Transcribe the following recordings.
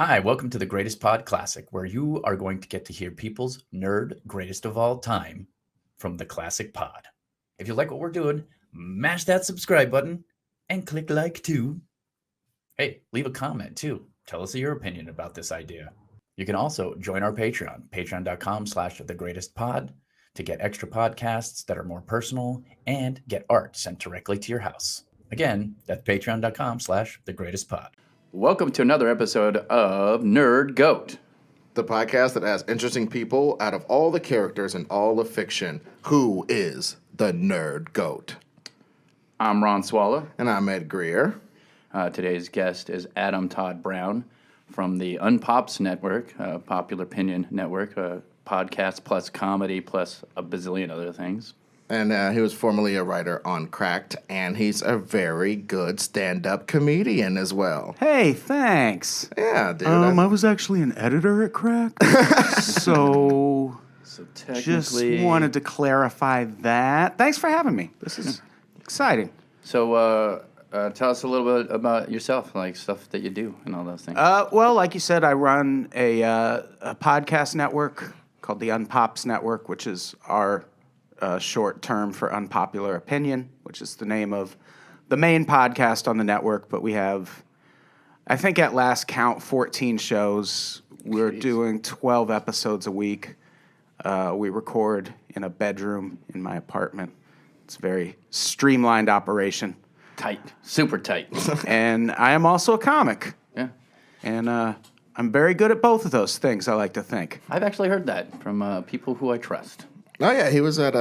Hi, welcome to the Greatest Pod Classic, where you are going to get to hear people's nerd greatest of all time from the Classic Pod. If you like what we're doing, mash that subscribe button and click like too. Hey, leave a comment too. Tell us your opinion about this idea. You can also join our Patreon, patreon.com/thegreatestpod, to get extra podcasts that are more personal and get art sent directly to your house. Again, that's patreon.com/thegreatestpod. Welcome to another episode of Nerd Goat, the podcast that asks interesting people out of all the characters in all of fiction, who is the Nerd Goat? I'm Ron Swallow. And I'm Ed Greer. Today's guest is Adam Todd Brown from the Unpops Network, Popular Opinion Network, podcast plus comedy plus a bazillion other things. And he was formerly a writer on Cracked, and he's a very good stand-up comedian as well. Hey, thanks. Yeah, dude. I was actually an editor at Cracked, so technically, just wanted to clarify that. Thanks for having me. This is exciting. So, tell us a little bit about yourself, like stuff that you do and all those things. Well, like you said, I run a podcast network called the Unpops Network, which is our short term for Unpopular Opinion, which is the name of the main podcast on the network. But we have, I think at last count, 14 shows. We're doing 12 episodes a week. We record in a bedroom in my apartment. It's a very streamlined operation. Tight. Super tight. And I am also a comic. Yeah. And I'm very good at both of those things, I like to think. I've actually heard that from people who I trust. Oh, yeah, he was at,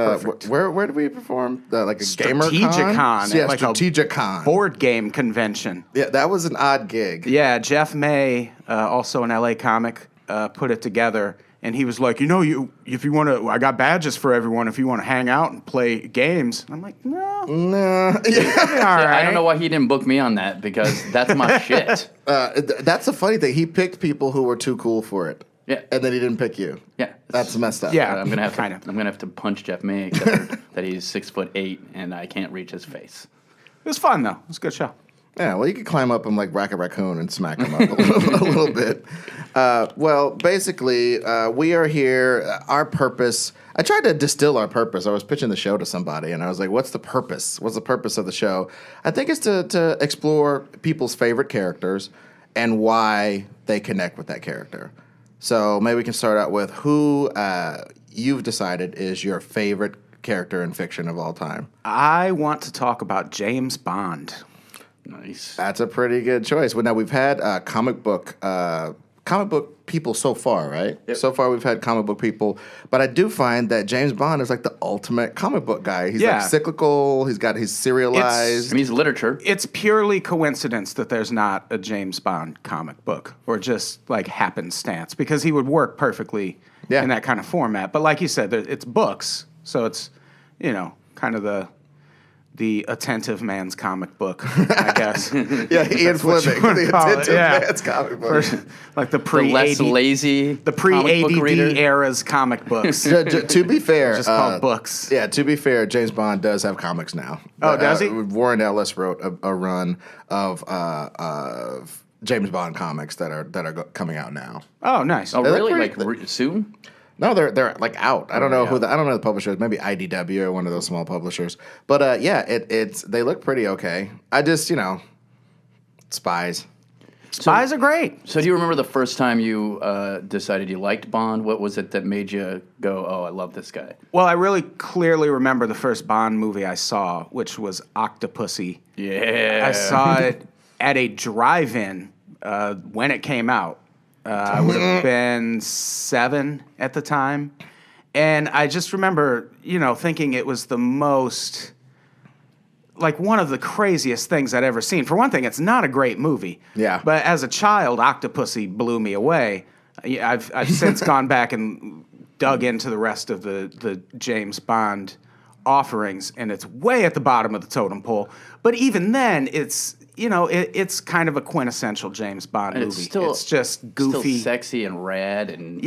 where did we perform? Like a gamer con? Strategicon. Yeah, like Strategicon. Board game convention. Yeah, that was an odd gig. Yeah, Jeff May, also an LA comic, put it together. And he was like, if you want to, I got badges for everyone if you want to hang out and play games. And I'm like, no. Yeah. I don't know why he didn't book me on that, because that's my shit. That's the funny thing. He picked people who were too cool for it. Yeah. And then he didn't pick you. Yeah. That's messed up. Yeah. I'm gonna have to punch Jeff May, except for that he's 6'8" and I can't reach his face. It was fun, though. It was a good show. Yeah, well, you could climb up and like rack a raccoon and smack him up a little bit. Well, basically, we are here. Our purpose. I tried to distill our purpose. I was pitching the show to somebody, and I was like, "What's the purpose? What's the purpose of the show?" I think it's to explore people's favorite characters and why they connect with that character. So maybe we can start out with who you've decided is your favorite character in fiction of all time. I want to talk about James Bond. Nice. That's a pretty good choice. Well, now we've had comic book people so far, right? Yep. So far we've had comic book people, but I do find that James Bond is like the ultimate comic book guy. He's like cyclical. He's serialized. He's literature. It's purely coincidence that there's not a James Bond comic book, or just like happenstance, because he would work perfectly in that kind of format. But like you said, it's books, so it's kind of the attentive man's comic book, I guess. Yeah, Ian Fleming, the attentive man's comic book. Like the pre-ADD era's comic books. To be fair, just called books. Yeah, to be fair, James Bond does have comics now. Oh, does he? Warren Ellis wrote a run of James Bond comics that are coming out now. Oh, nice. Oh, really? Soon? No, they're like out. I don't know I don't know the publishers. Maybe IDW or one of those small publishers. But they look pretty okay. I just spies. Spies are great. So do you remember the first time you decided you liked Bond? What was it that made you go, oh, I love this guy? Well, I really clearly remember the first Bond movie I saw, which was Octopussy. Yeah. I saw it at a drive-in when it came out. I would have been 7 at the time. And I just remember, thinking it was the most, like, one of the craziest things I'd ever seen. For one thing, it's not a great movie. Yeah. But as a child, Octopussy blew me away. I've since gone back and dug into the rest of the James Bond offerings, and it's way at the bottom of the totem pole. But even then, it's it's kind of a quintessential James Bond movie. It's just goofy, still sexy and rad, and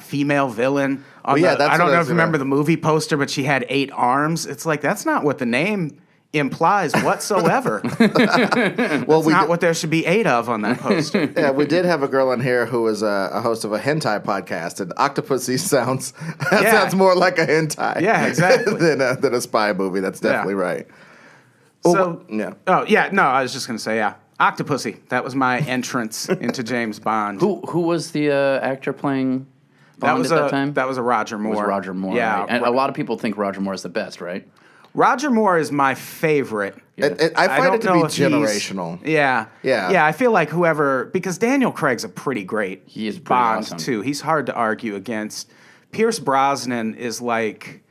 female villain. I don't know if you remember the movie poster, but she had 8 arms. It's like, that's not what the name implies whatsoever. Well, That's not what there should be 8 of on that poster. Yeah, we did have a girl in here who was a host of a hentai podcast, and Octopussy sounds more like a hentai. Yeah, exactly. than a spy movie. That's definitely right. So, yeah. Oh, yeah, no, I was just going to say, yeah. Octopussy. That was my entrance into James Bond. Who was the actor playing Bond at that time? That was a Roger Moore. It was Roger Moore, Yeah. right? And a lot of people think Roger Moore is the best, right? Roger Moore is my favorite. I find don't it to know be if he's- generational. Yeah. Yeah. Yeah, I feel like because Daniel Craig's a pretty great He is pretty Bond, awesome. too. He's hard to argue against. Pierce Brosnan is like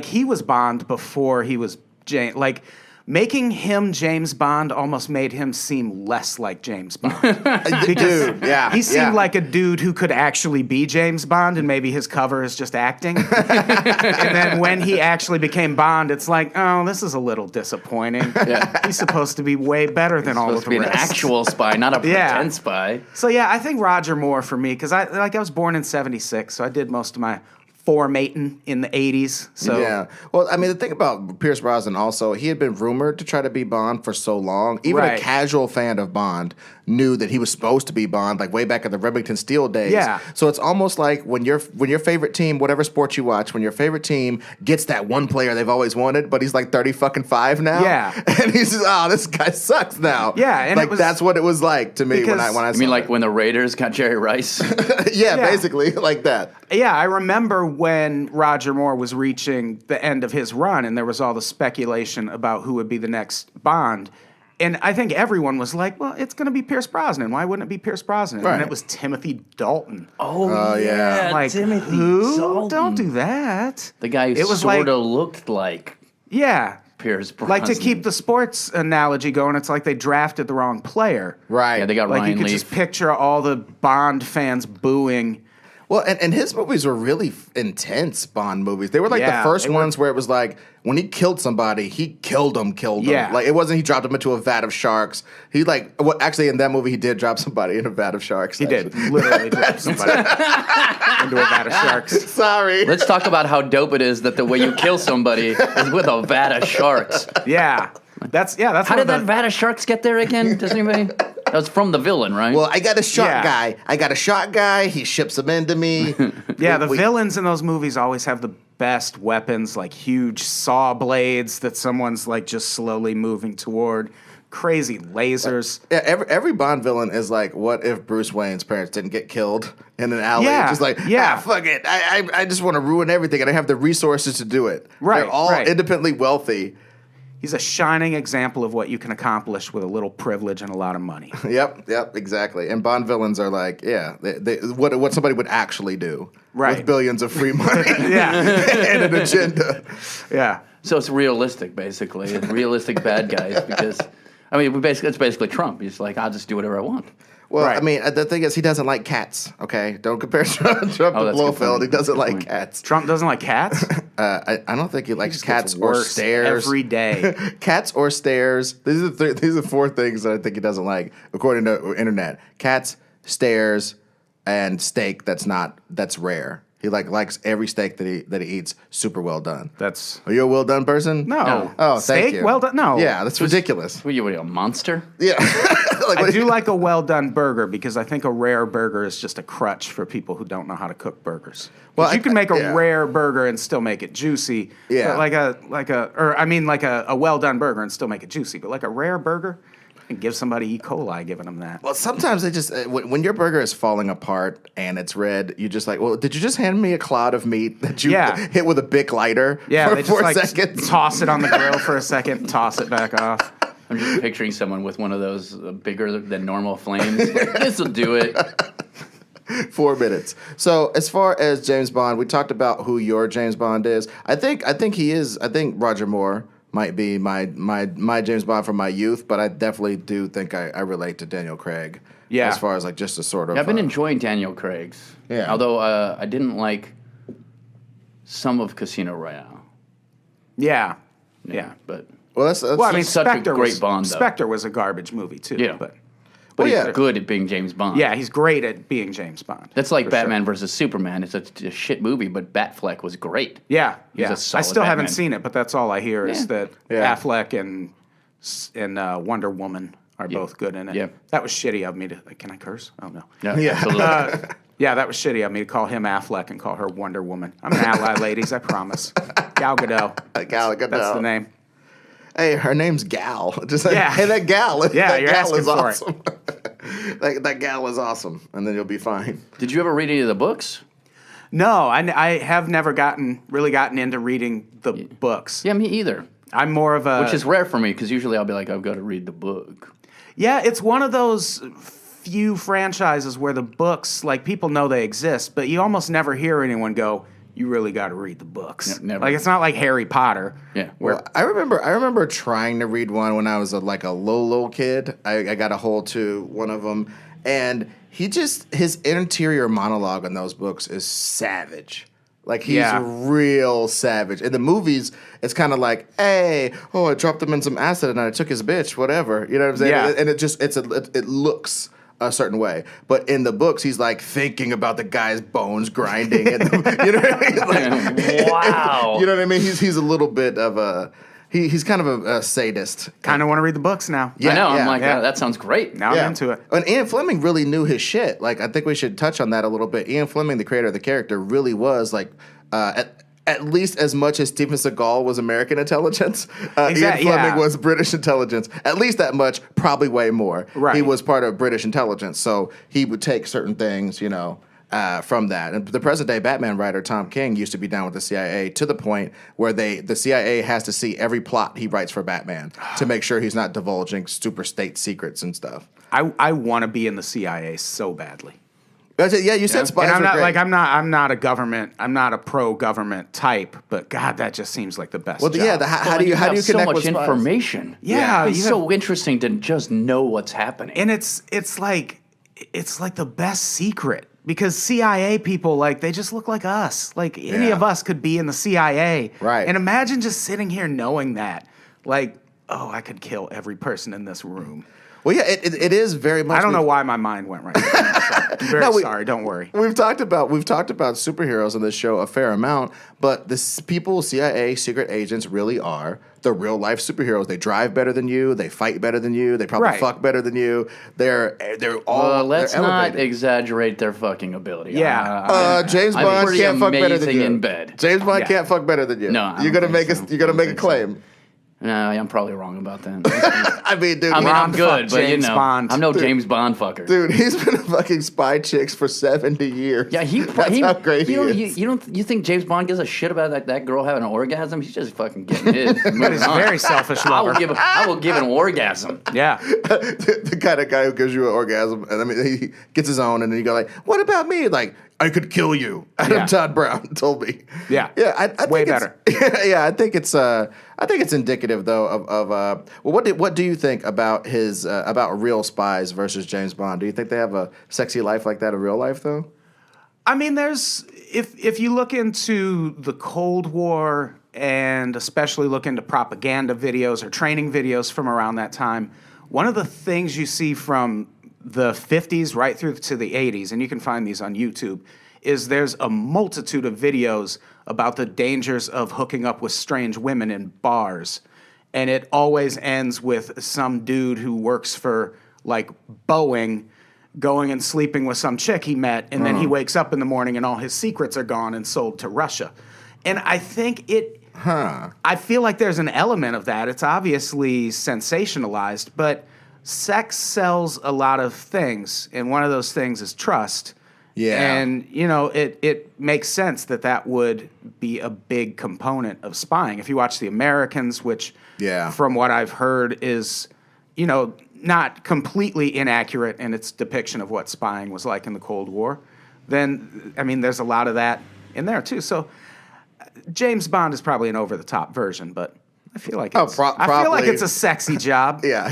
he was Bond before he was James. Like, making him James Bond almost made him seem less like James Bond. Dude, yeah. He seemed yeah. like a dude who could actually be James Bond, and maybe his cover is just acting. And then when he actually became Bond, it's like, oh, this is a little disappointing. Yeah. He's supposed to be way better than all of Supposed to the be an rest. actual spy, not a Yeah. pretend spy. So yeah, I think Roger Moore for me, because I was born in '76, so I did most of my formating in the '80s. So Yeah. Well, I mean, the thing about Pierce Brosnan also, he had been rumored to try to be Bond for so long. Even a Right. casual fan of Bond knew that he was supposed to be Bond, like way back in the Remington Steele days. Yeah. So it's almost like when your favorite team, whatever sport you watch, when your favorite team gets that one player they've always wanted, but he's like 35 now. Yeah. And he's just, oh, this guy sucks now. Yeah, and like it was- that's what it was like to me when I Because- saw I mean, like it. when the Raiders got Jerry Rice? yeah, Yeah. basically like that. Yeah, I remember when Roger Moore was reaching the end of his run, and there was all the speculation about who would be the next Bond. And I think everyone was like, well, it's going to be Pierce Brosnan. Why wouldn't it be Pierce Brosnan? Right. And it was Timothy Dalton. Oh, yeah. Like, Timothy who? Dalton. Don't do that. The guy who It was sort like- of looked like Yeah. Pierce Brosnan. Like, to keep the sports analogy going, it's like they drafted the wrong player. Right. Yeah, they got Like, Ryan you could Leaf. just picture all the Bond fans booing. Well, and his movies were really intense Bond movies. They were like Yeah, the first they were- ones where it was like when he killed somebody, he killed them. Yeah. Like it wasn't he dropped them into a vat of sharks. He actually in that movie he did drop somebody in a vat of sharks. He did literally drop somebody into a vat of sharks. Sorry. Let's talk about how dope it is that the way you kill somebody is with a vat of sharks. Yeah. That's How one did of the- that vat of sharks get there again? Does anybody? That was from the villain, right? Well, I got a shark Yeah. guy. I got a shark guy. He ships them into me. Yeah, the We- villains in those movies always have the best weapons, like huge saw blades that someone's like just slowly moving toward, crazy lasers. Yeah, every Bond villain is like, what if Bruce Wayne's parents didn't get killed in an alley? Yeah, Just like, yeah. fuck it. I just want to ruin everything, and I have the resources to do it. Right, They're all right. independently wealthy. He's a shining example of what you can accomplish with a little privilege and a lot of money. Yep, exactly. And Bond villains are like, what somebody would actually do Right. with billions of free money Yeah, and an agenda. yeah. So it's realistic, basically. It's realistic bad guys because, I mean, it's basically Trump. He's like, I'll just do whatever I want. Well, Right. I mean, the thing is, he doesn't like cats. Okay, don't compare Trump to that's a good Blofeld. point. He doesn't Good like point. cats. Trump doesn't like cats. I don't think he likes Just cats gets or worse stairs every day. Cats or stairs. These are 4 things that I think he doesn't like, according to internet. Cats, stairs, and steak. That's rare. He likes every steak that he eats super well done. That's Are you a well done person? no. Oh, thank Steak, you. well done. No. Yeah, that's ridiculous. What are you, a monster? Yeah. Like, I what- do like a well done burger because I think a rare burger is just a crutch for people who don't know how to cook burgers. Well, Well, you can make a yeah. rare burger and still make it juicy. Yeah. But like a well done burger and still make it juicy. But like a rare burger, and give somebody E. coli giving them that. Well, sometimes they just when your burger is falling apart and it's red, you just like, well, did you just hand me a cloud of meat that you Yeah. hit with a Bic lighter Yeah, for they just 4 like seconds? toss it on the grill for a second, toss it back off. I'm just picturing someone with one of those bigger than normal flames. Like, this will do it. 4 minutes. So as far as James Bond, we talked about who your James Bond is. I think he is. I think Roger Moore might be my James Bond from my youth, but I definitely do think I relate to Daniel Craig. Yeah. As far as like just a sort of. I've been enjoying Daniel Craig's. Yeah. Although I didn't like some of Casino Royale. Yeah. Yeah. But well, that's Well, I mean, such a Spectre great was, Bond, though. Spectre was a garbage movie too. Yeah. But But Well, he's yeah. good at being James Bond. Yeah, he's great at being James Bond. That's like for Batman sure. versus Superman. It's a shit movie, but Batfleck was great. Yeah, He's a yeah. I solid still haven't Batman. seen it, but that's all I hear is Yeah. that Yeah. Affleck and Wonder Woman are both good in it. Yeah. That was shitty of me to. Can I curse? Oh no. Yeah, Yeah. absolutely. Yeah, that was shitty of me to call him Affleck and call her Wonder Woman. I'm an ally, ladies. I promise. Gal Gadot. Gal Gadot. That's the name. Hey, her name's Gal. Just like, Yeah. hey, that gal. Yeah, that you're gal asking is for it. awesome. that gal is awesome, and then you'll be fine. Did you ever read any of the books? No, I have never really gotten into reading the books. Yeah, me either. I'm more of a. Which is rare for me because usually I'll be like, I've got to read the book. Yeah, it's one of those few franchises where the books, like, people know they exist, but you almost never hear anyone go, you really got to read the books. No, never. Like, it's not like Harry Potter. Yeah. Where, Well, I remember trying to read one when I was a little kid. I got a hold to one of them, and his interior monologue in those books is savage. Like, he's real savage. In the movies, it's kind of like, hey, I dropped him in some acid and I took his bitch, whatever. You know what I'm saying? Yeah. And it looks a certain way. But in the books, he's like thinking about the guy's bones grinding. And you know what I mean? Like, Wow. You know what I mean? He's a little bit of a... He's kind of a sadist. kind of want to read the books now. I know. I'm like, yeah. oh, that sounds great. Now I'm into it. And Ian Fleming really knew his shit. Like, I think we should touch on that a little bit. Ian Fleming, the creator of the character, really was like at least as much as Steven Seagal was American intelligence. Ian Fleming yeah. was British intelligence. At least that much, probably way more. Right. He was part of British intelligence, so he would take certain things, from that. And the present day Batman writer Tom King used to be down with the CIA to the point where the CIA has to see every plot he writes for Batman to make sure he's not divulging super state secrets and stuff. I want to be in the CIA so badly. Yeah, you said spies And I'm were not great. like I'm not a pro-government type, but God, that just seems like the best Well, job. yeah, how Well, do you have connect so much with spies? information? Yeah, it's you so interesting to just know what's happening. and it's like the best secret because CIA people, like, they just look like us. Like, any Yeah. of us could be in the CIA. Right. And imagine just sitting here knowing that, like, oh, I could kill every person in this room. Well, yeah, it is very much. I don't know why my mind went right there. I'm very sorry. Don't worry. We've talked about superheroes on this show a fair amount, but people, CIA secret agents, really are the real life superheroes. They drive better than you. They fight better than you. They probably Right. fuck better than you. They're all. Let's they're not elevated. exaggerate their fucking ability. Yeah. James I'm Bond pretty can't fuck better than amazing you. in bed. James Bond Yeah. can't fuck better than you. No, I you're don't gonna think so. you're gonna I make a don't think so. claim. No, I'm probably wrong about that. I mean, dude, I mean, Ron I'm good, fucked but James Bond. I'm no James Bond fucker. dude, he's been fucking spy chicks for 70 years. Yeah, That's how great he is. You think James Bond gives a shit about that girl having an orgasm? He's just fucking getting his. But he's a very selfish I will lover. give an orgasm. Yeah. The kind of guy who gives you an orgasm, and I mean, he gets his own, and then you go like, "What about me?" Like, I could kill you. Adam Yeah. Todd Brown told me. Yeah. Yeah, I think Way it's- better. Yeah, I think it's indicative though of well, what do you think about his about real spies versus James Bond? Do you think they have a sexy life like that in real life though? I mean, there's if you look into the Cold War and especially look into propaganda videos or training videos from around that time, one of the things you see from the 50s right through to the 80s, and you can find these on YouTube, is there's a multitude of videos about the dangers of hooking up with strange women in bars. And it always ends with some dude who works for, like, Boeing going and sleeping with some chick he met, and then he wakes up in the morning and all his secrets are gone and sold to Russia. And I think I feel like there's an element of that. It's obviously sensationalized, but sex sells a lot of things, and one of those things is trust. Yeah. And, it makes sense that would be a big component of spying. If you watch The Americans, which, Yeah. from what I've heard, is, not completely inaccurate in its depiction of what spying was like in the Cold War, then, I mean, there's a lot of that in there, too. So James Bond is probably an over-the-top version, but I feel like I feel like probably. it's a sexy job. Yeah.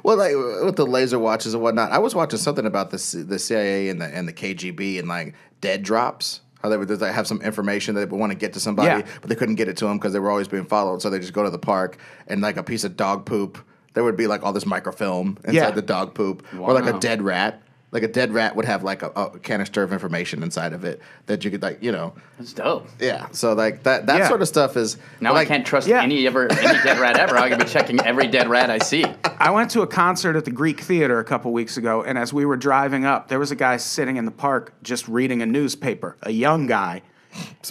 Well, like with the laser watches and whatnot, I was watching something about the CIA and the KGB and like dead drops. How they would just, like, have some information that they would want to get to somebody, Yeah. but they couldn't get it to them because they were always being followed. So they just go to the park and like a piece of dog poop there would be like all this microfilm inside Yeah. the dog poop, or like a Wow. dead rat. Like a dead rat would have like a canister of information inside of it that you could like, That's dope. yeah. So like that Yeah. sort of stuff is Now like, I can't trust Yeah. any dead rat ever. I'm gonna be checking every dead rat I see. I went to a concert at the Greek Theater a couple weeks ago, and as we were driving up, there was a guy sitting in the park just reading a newspaper, a young guy.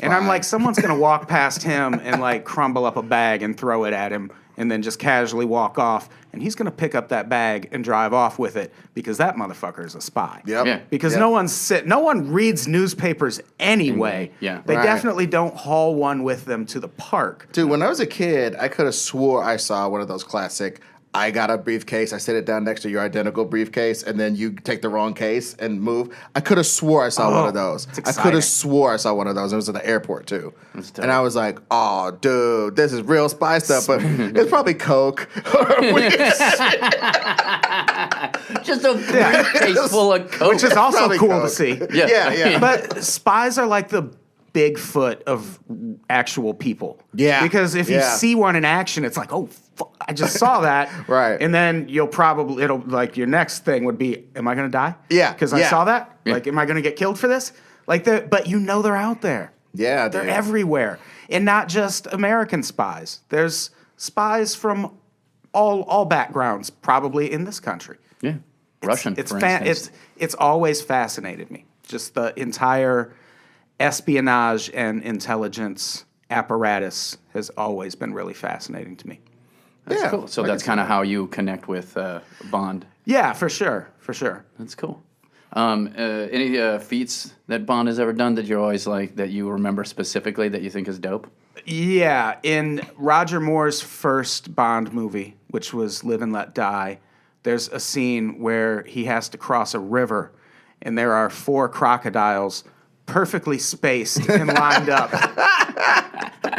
And I'm like, someone's going to walk past him and like crumble up a bag and throw it at him and then just casually walk off. And he's going to pick up that bag and drive off with it because that motherfucker is a spy. Yep. Yeah. Because Yep. no one reads newspapers anyway. Yeah. They Right. definitely don't haul one with them to the park. Dude, when I was a kid, I could have swore I saw one of those classic. I got a briefcase. I sit it down next to your identical briefcase, and then you take the wrong case and move. I could have swore I saw one of those. it's I could exciting. have swore I saw one of those. It was at the airport too, That's dope. and I was like, "Oh, dude, this is real spy stuff." But it's probably coke. Or weird Just a briefcase full of coke. Which is also Probably cool coke. to see. yeah. But spies are like the Bigfoot of actual people. Yeah. Because if you Yeah. see one in action, it's like, oh, fuck, I just saw that. Right. And then it'll like your next thing would be, am I going to die? Yeah, Because I yeah. saw that? Yeah. Like, am I going to get killed for this? Like, but you know they're out there. Yeah, They're dude. everywhere. And not just American spies. There's spies from all backgrounds, probably in this country. Yeah. Russian, It's for instance. it's always fascinated me. Just the entire espionage and intelligence apparatus has always been really fascinating to me. Yeah. Cool. So I can that's see kind of that. how you connect with Bond. Yeah, for sure. That's cool. Any feats that Bond has ever done that you're always like that you remember specifically that you think is dope? Yeah, in Roger Moore's first Bond movie, which was Live and Let Die, there's a scene where he has to cross a river, and there are 4 crocodiles perfectly spaced and lined up.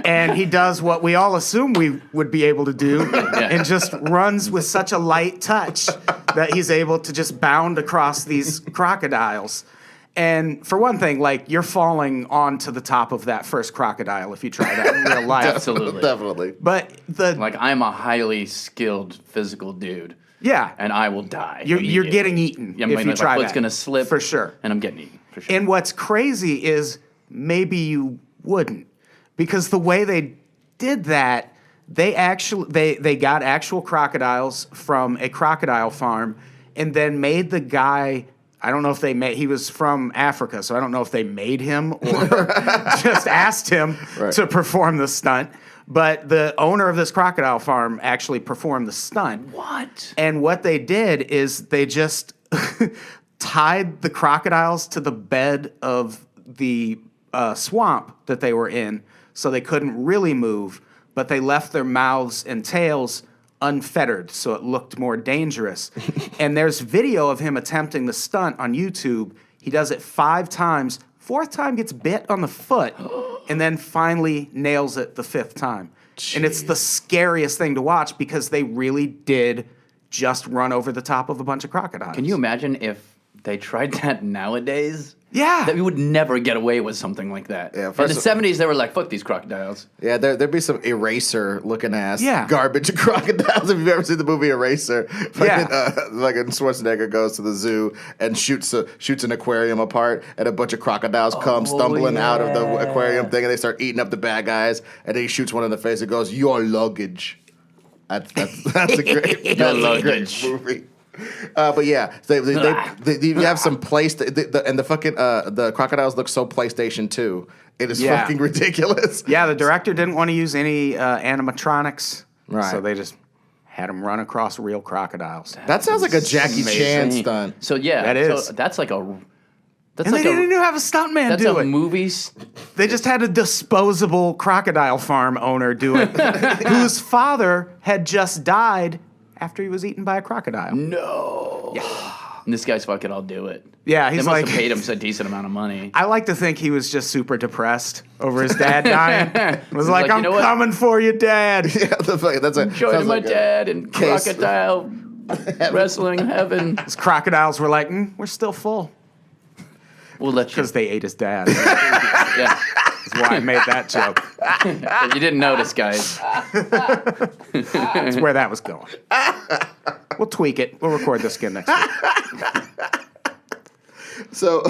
And he does what we all assume we would be able to do and just runs with such a light touch that he's able to just bound across these crocodiles. And for one thing, like, you're falling onto the top of that first crocodile if you try that in real life. Absolutely. Definitely. But Like I'm a highly skilled physical dude, yeah, and I will die. you're immediately. getting eaten Yeah, if you my try foot's that. gonna slip for sure. and I'm getting eaten for sure. And what's crazy is maybe you wouldn't, because the way they did that, they got actual crocodiles from a crocodile farm, and then made the guy. I don't know if he was from Africa, so I don't know if they made him or just asked him to perform the stunt. But the owner of this crocodile farm actually performed the stunt. What? And what they did is they just tied the crocodiles to the bed of the swamp that they were in, so they couldn't really move, but they left their mouths and tails unfettered, so it looked more dangerous. And there's video of him attempting the stunt on YouTube. He does it 5 times. 4th time gets bit on the foot, and then finally nails it the 5th time. And it's the scariest thing to watch because they really did just run over the top of a bunch of crocodiles. Can you imagine if they tried that nowadays? Yeah. That we would never get away with something like that. Yeah, In first the of- 70s, they were like, fuck these crocodiles. Yeah, there'd be some Eraser looking ass Yeah. garbage crocodiles. If you've ever seen the movie Eraser, Yeah. like Schwarzenegger goes to the zoo and shoots an aquarium apart, and a bunch of crocodiles come stumbling out of the aquarium thing, and they start eating up the bad guys, and then he shoots one in the face and goes, "Your luggage." That's a great, that's a great luggage. movie. But yeah, you have some place, and the fucking the crocodiles look so PlayStation 2. It is Yeah. fucking ridiculous. Yeah, the director didn't want to use any animatronics, Right. so they just had him run across real crocodiles. That sounds like a Jackie Chan Amazing. stunt. So yeah, That is. So that's like a. That's And like they didn't even have a stuntman That's do a it. movie. They just had a disposable crocodile farm owner do it, whose father had just died after he was eaten by a crocodile. No. Yeah. And this guy's fucking, I'll do it. Yeah, They he's must like, have paid him a decent amount of money. I like to think he was just super depressed over his dad dying. Was like, like, you I'm know what? coming for you, Dad. Yeah, that's a Joining sounds my like a- dad in case. crocodile wrestling heaven. His crocodiles were like, we're still full. We'll let you. Because they ate his dad. Yeah. That's why I made that joke. If you didn't notice, guys. That's where that was going. We'll tweak it. We'll record this again next week. So,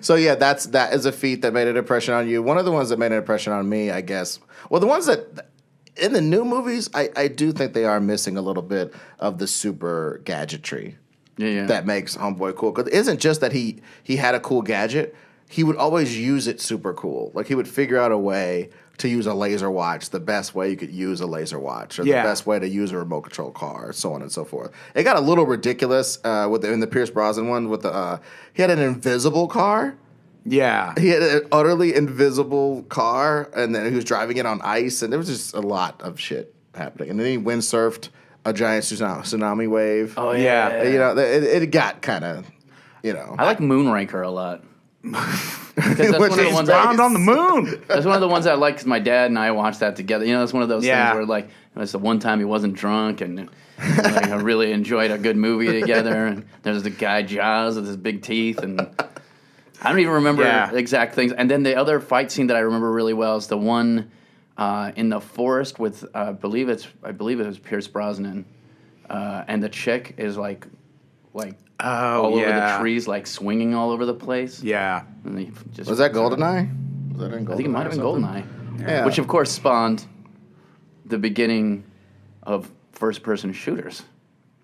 so yeah, that is a feat that made an impression on you. One of the ones that made an impression on me, I guess. Well, the ones that in the new movies, I do think they are missing a little bit of the super gadgetry. Yeah. That makes Homeboy cool. Because it isn't just that he had a cool gadget. He would always use it super cool. Like he would figure out a way to use a laser watch the best way you could use a laser watch, or the best way to use a remote control car, so on and so forth. It got a little ridiculous in the Pierce Brosnan one with the he had an invisible car. Yeah. He had an utterly invisible car, and then he was driving it on ice, and there was just a lot of shit happening. And then he windsurfed a giant tsunami wave. Oh yeah. You know, it got kind of, you know. I like Moonraker a lot. Because that's one of the ones Bound on the moon. That's one of the ones I like because my dad and I watched that together. You know, it's one of those things where like it was the one time he wasn't drunk and like, I really enjoyed a good movie together. And there's the guy Jaws with his big teeth, and I don't even remember exact things. And then the other fight scene that I remember really well is the one in the forest with I believe it was Pierce Brosnan, and the chick is like all over the trees, like swinging all over the place. Yeah. And he just Was that GoldenEye? Was that in GoldenEye? I think it might have been GoldenEye. Yeah. Which, of course, spawned the beginning of first-person shooters.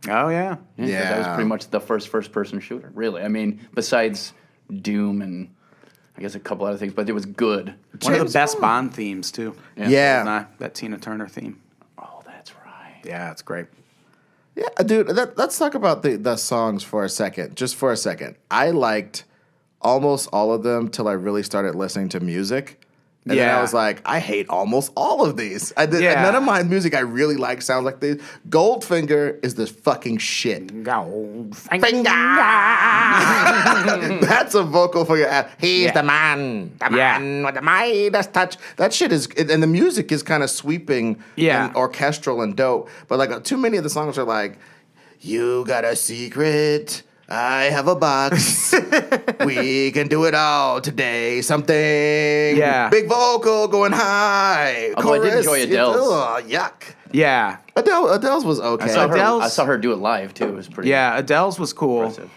Oh, yeah. 'Cause that was pretty much the first-person shooter, really. I mean, besides Doom and I guess a couple other things, but it was good. One of the best Bond themes, too. Yeah. That Tina Turner theme. Oh, that's right. Yeah, it's great. Yeah, dude, let's talk about the songs for a second. Just for a second. I liked almost all of them till I really started listening to music. And then I was like, I hate almost all of these. None of my music I really like sounds like this. Goldfinger is this fucking shit. Goldfinger. That's a vocal for your ass. He's the man with the Midas touch. That shit is, and the music is kind of sweeping and orchestral and dope. But like too many of the songs are like, you got a secret, I have a box. We can do it all today. Something. Big vocal going high. Although I did enjoy Adele's. Yuck. Yeah. Adele's was okay. I saw her do it live, too. It was pretty Adele's was cool. impressive.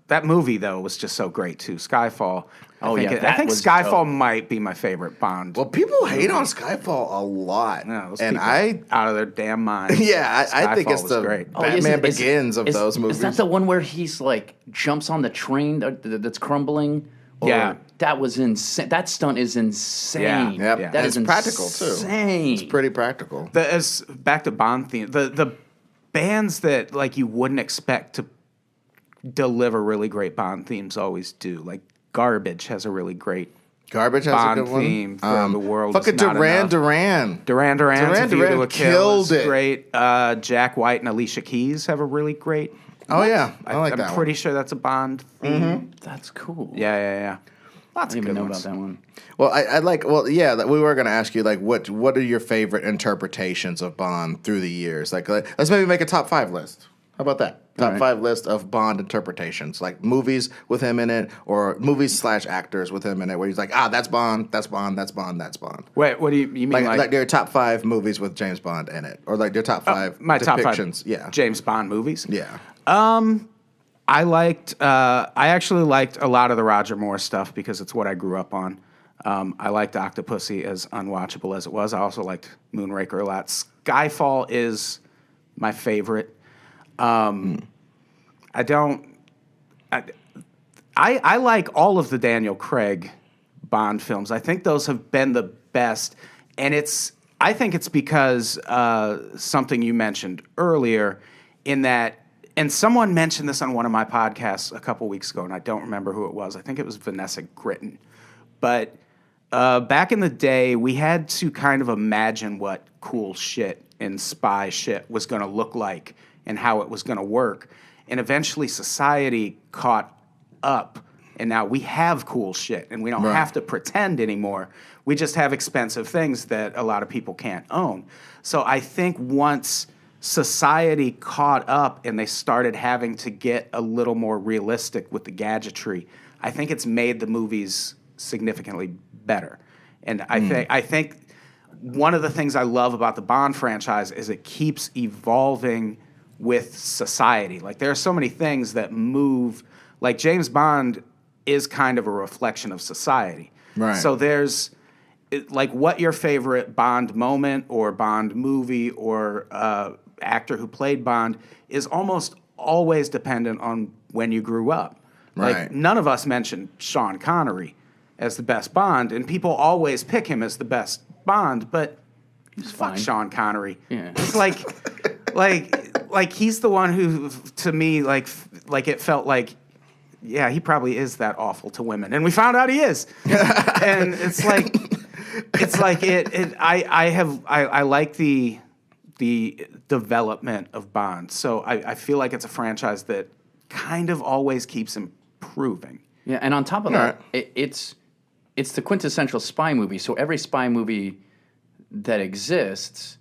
That movie, though, was just so great, too. Skyfall. I think was Skyfall dope. might be my favorite Bond. Well, people hate on Skyfall a lot. Yeah, those and people out of their damn minds. I think it's was the great. Batman Begins of those movies. Is that the one where he's like jumps on the train that's crumbling? Or that was insane. That stunt is insane. Yeah. That it's is practical insane. too. It's pretty practical. Back to Bond theme, the bands that like you wouldn't expect to deliver really great Bond themes always do. Like Garbage has a really great Garbage has Bond a good one. theme for The World Fucking Is Not Enough. Duran. Duran's View to a Kill killed is it. great. Jack White and Alicia Keys have a really great. Oh yeah, I like that I'm one. pretty sure that's a Bond theme. That's cool. Yeah. Lots I of didn't good even know ones. about that one. Well, I like. Well, yeah, we were going to ask you like, what are your favorite interpretations of Bond through the years? Like let's maybe make a top 5 list. How about that? Top 5 list of Bond interpretations, like movies with him in it, or movies / actors with him in it, where he's like, that's Bond, that's Bond, that's Bond, that's Bond. Wait, what do you mean? Like their top 5 movies with James Bond in it, or like their top 5 my top 5 depictions. James Bond movies. Yeah. I actually liked a lot of the Roger Moore stuff because it's what I grew up on. I liked Octopussy, as unwatchable as it was. I also liked Moonraker a lot. Skyfall is my favorite. I like all of the Daniel Craig Bond films. I think those have been the best, and I think it's because something you mentioned earlier, in that, and someone mentioned this on one of my podcasts a couple weeks ago, and I don't remember who it was. I think it was Vanessa Gritton. But back in the day, we had to kind of imagine what cool shit and spy shit was going to look like and how it was going to work. And eventually society caught up, and now we have cool shit, and we don't have to pretend anymore. We just have expensive things that a lot of people can't own. So I think once society caught up and they started having to get a little more realistic with the gadgetry, I think it's made the movies significantly better. And I think one of the things I love about the Bond franchise is it keeps evolving with society. Like there are so many things that move. Like James Bond is kind of a reflection of society. Right. So there's like what your favorite Bond moment or Bond movie or actor who played Bond is almost always dependent on when you grew up. Right. Like none of us mentioned Sean Connery as the best Bond, and people always pick him as the best Bond, but fuck fine. Sean Connery. Yeah. It's like he's the one who, to me, like it felt like, yeah, he probably is that awful to women, and we found out he is. And it's like I like the development of Bond. So I feel like it's a franchise that kind of always keeps improving. Yeah, and on top of that, it's the quintessential spy movie. So every spy movie that exists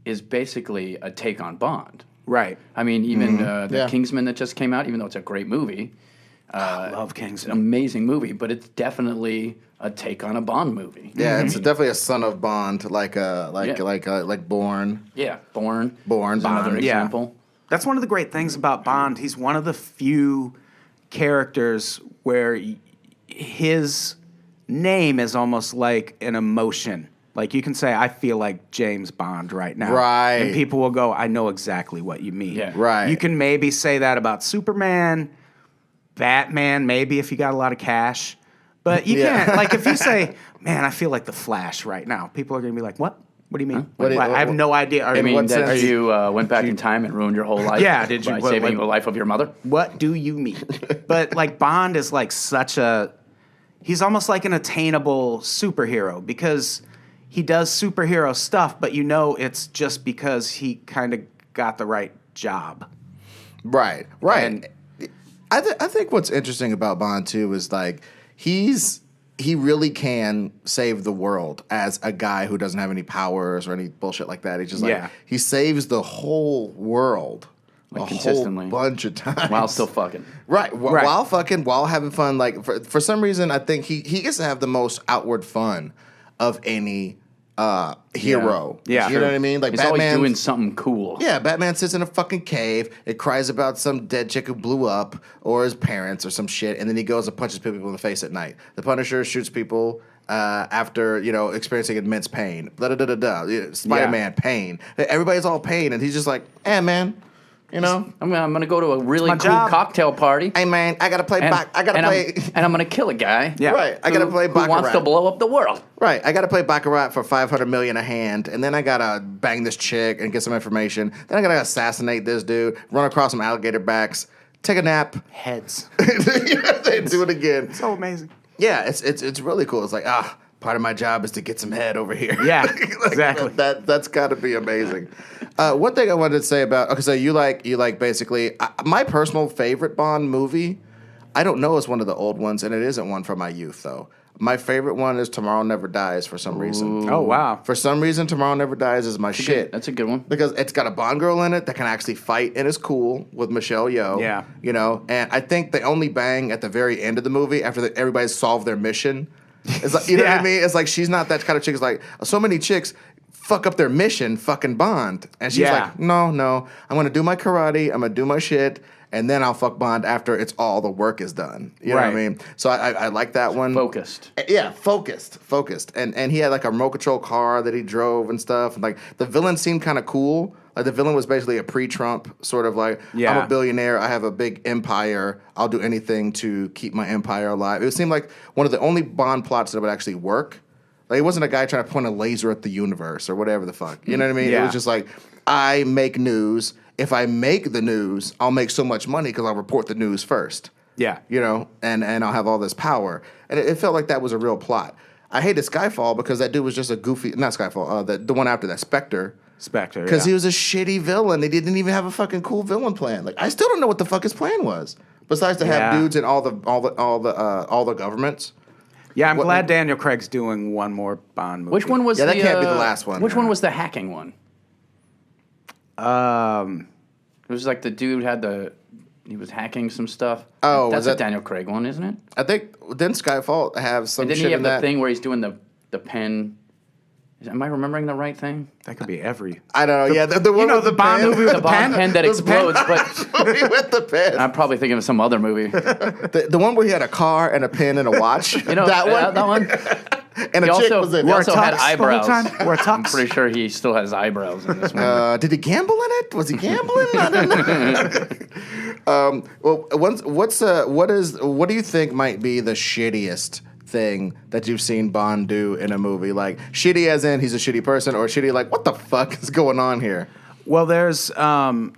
is basically a take on Bond. Right. I mean, even the Yeah. Kingsman that just came out, even though it's a great movie, I love it's an Kingsman. amazing movie, but it's definitely a take on a Bond movie. Yeah, it's definitely a son of Bond, like Bourne. Yeah, Bourne. Bourne, is another Bond. Yeah. example. That's one of the great things about Bond. He's one of the few characters where his name is almost like an emotion. Like you can say, I feel like James Bond right now. Right. And people will go, I know exactly what you mean. Yeah. Right. You can maybe say that about Superman, Batman, maybe if you got a lot of cash. But you Yeah. can't. Like if you say, man, I feel like the Flash right now, people are going to be like, what? What do you mean? What do you- I have no idea. I mean, what that sense? you went back in time and ruined your whole life Yeah, did you- by what- saving what- the life of your mother? What do you mean? But like Bond is like he's almost like an attainable superhero because he does superhero stuff, but you know it's just because he kind of got the right job. Right. And- I think what's interesting about Bond too is like he really can save the world as a guy who doesn't have any powers or any bullshit like that. He's just like Yeah. he saves the whole world Like, a consistently. whole bunch of times While still fucking. Right, Right. while fucking, while having fun. Like for some reason, I think he gets to have the most outward fun of any hero. Yeah. You know what I mean? Like He's always Batman doing something cool. Yeah, Batman sits in a fucking cave. It cries about some dead chick who blew up or his parents or some shit, and then he goes and punches people in the face at night. The Punisher shoots people after experiencing immense pain. Spider-Man pain. Everybody's all pain, and he's just like, man. I'm gonna go to a really my cool job. cocktail party. Hey man, I gotta play. And, I gotta and play. I'm gonna kill a guy. Yeah. Right, I gotta play who wants Baccarat. to blow up the world. Right, I gotta play Baccarat for $500 million a hand, and then I gotta bang this chick and get some information. Then I gotta assassinate this dude, run across some alligator backs, take a nap, Heads. then do it again. So amazing. Yeah, it's really cool. It's like part of my job is to get some head over here. Yeah, Like, exactly. That's got to be amazing. One thing I wanted to say about so you like basically my personal favorite Bond movie. I don't know it's one of the old ones, and it isn't one from my youth though. My favorite one is Tomorrow Never Dies for some reason. Oh, wow. For some reason, Tomorrow Never Dies is my shit. That's a good one. Because it's got a Bond girl in it that can actually fight and is cool with Michelle Yeoh. Yeah. And I think they only bang at the very end of the movie after everybody's solved their mission. It's like, you know what Yeah. I mean? It's like she's not that kind of chick. It's like so many chicks fuck up their mission, fucking Bond. And she's Yeah. like, no, I'm going to do my karate. I'm going to do my shit. And then I'll fuck Bond after it's all the work is done. You know what I Right. mean? So I like that one. Focused. Yeah, focused. And he had like a remote control car that he drove and stuff. And like the villain seemed kind of cool. Like the villain was basically a pre-Trump sort of like, I'm Yeah. a billionaire. I have a big empire. I'll do anything to keep my empire alive. It seemed like one of the only Bond plots that would actually work. Like it wasn't a guy trying to point a laser at the universe or whatever the fuck. You know what I mean? It Yeah. was just like, I make news. If I make the news, I'll make so much money because I'll report the news first. Yeah. And I'll have all this power. And it felt like that was a real plot. I hated Skyfall because that dude was just a goofy, not Skyfall, the one after that, Spectre. Spectre. Because yeah. he was a shitty villain. They didn't even have a fucking cool villain plan. Like I still don't know what the fuck his plan was. Besides to have Yeah. dudes in all the governments. Yeah, I'm What- glad Daniel Craig's doing one more Bond movie. Which one was Yeah, the? that can't be the last one. Which one was the hacking one? It was like the dude he was hacking some stuff. Oh, that's was a that- Daniel Craig one, isn't it? I think didn't Skyfall have some And then shit he have in the that? thing where he's doing the pen. Am I remembering the right thing? That could be every. I don't know. Yeah, the one with the Bond pen? movie with The Bond pen that explodes, but Movie with the pen. I'm probably thinking of some other movie. The one where he had a car and a pen and a watch. You know that one. That one. And a He chick also, was in he it. also had tux the whole eyebrows. time? Wore a I'm tux? pretty sure he still has eyebrows in this one. Did he gamble in it? Was he gambling? I don't know. What do you think might be the shittiest thing that you've seen Bond do in a movie? Like shitty as in he's a shitty person, or shitty like what the fuck is going on here? Well, there's. I